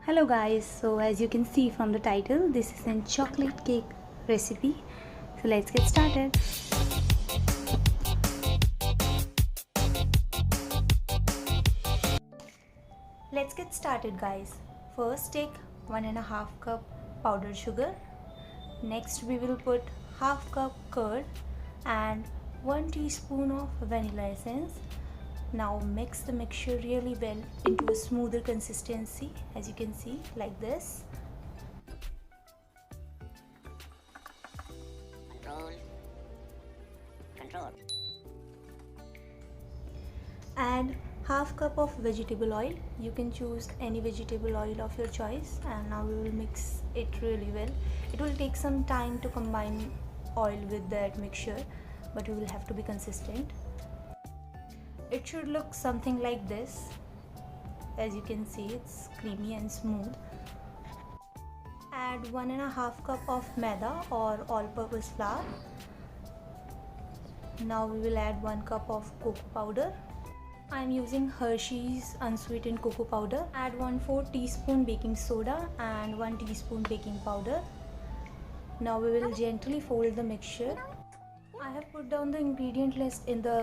Hello guys, so as you can see from the title, this is a chocolate cake recipe. So let's get started. Let's get started guys. First take 1.5 cup powdered sugar. Next we will put half cup curd and 1 teaspoon of vanilla essence. Now mix the mixture really well into a smoother consistency, as you can see, like this. Control. Add half cup of vegetable oil. You can choose any vegetable oil of your choice, and now we will mix it really well. It will take some time to combine oil with that mixture, but you will have to be consistent. It should look something like this. As you can see, it's creamy and smooth. Add 1.5 cup of Maida or all-purpose flour. Now we will add 1 cup of cocoa powder. I am using Hershey's unsweetened cocoa powder. Add 1/4 teaspoon baking soda and 1 teaspoon baking powder. Now we will gently fold the mixture. I have put down the ingredient list in the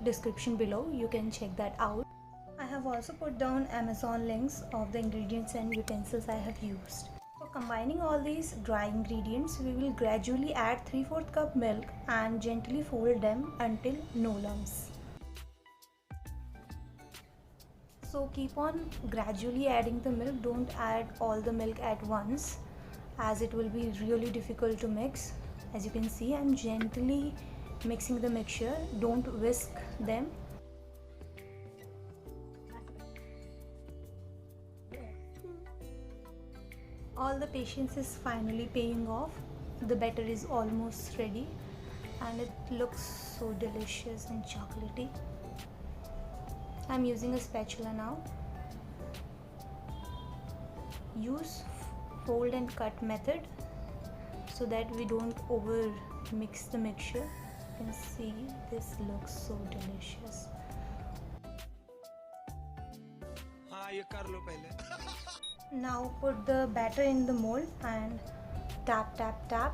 description below, you can check that out. I have also put down Amazon links of the ingredients and utensils I have used. For combining all these dry ingredients, we will gradually add 3/4 cup milk and gently fold them until no lumps. So keep on gradually adding the milk, don't add all the milk at once as it will be really difficult to mix. As you can see, I'm gently mixing the mixture, don't whisk them. All the patience is finally paying off. The batter is almost ready and it looks so delicious and chocolatey. I'm using a spatula now. Use fold and cut method so that we don't over mix the mixture. You can see this looks so delicious. Now put the batter in the mold and tap tap tap.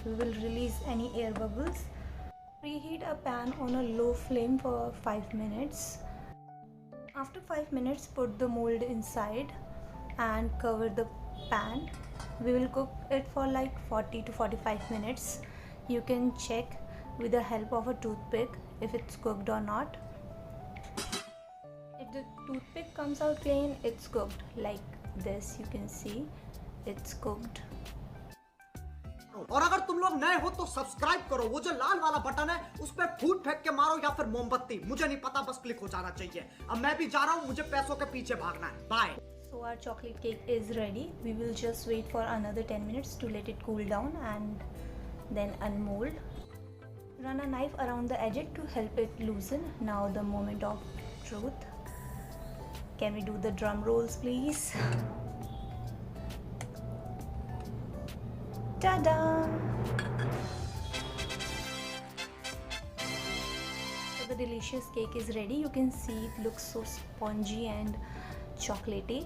We will release any air bubbles. Preheat a pan on a low flame for 5 minutes. After 5 minutes, put the mold inside and cover the pan. We will cook it for like 40 to 45 minutes. You can check with the help of a toothpick if it's cooked or not. If the toothpick comes out clean, it's cooked. Like this, you can see it's cooked. और अगर तुम लोग नए हो तो subscribe करो, वो जो लाल वाला बटन है उस पर फूट फेंक के मारो या फिर मोमबत्ती, मुझे नहीं पता, बस क्लिक हो जाना चाहिए। अब मैं भी जा रहा हूँ, मुझे पैसों के पीछे भागना है। Bye. So our chocolate cake is ready. We will just wait for another 10 minutes to let it cool down and then unmold. Run a knife around the edge to help it loosen. Now the moment of truth. Can we do the drum rolls please? Ta-da! So the delicious cake is ready. You can see it looks so spongy and chocolatey.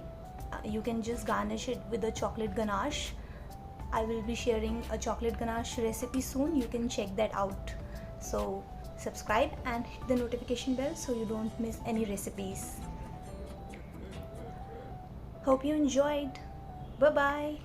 You can just garnish it with a chocolate ganache. I will be sharing a chocolate ganache recipe soon. You can check that out. So subscribe and hit the notification bell so you don't miss any recipes. Hope you enjoyed. Bye bye.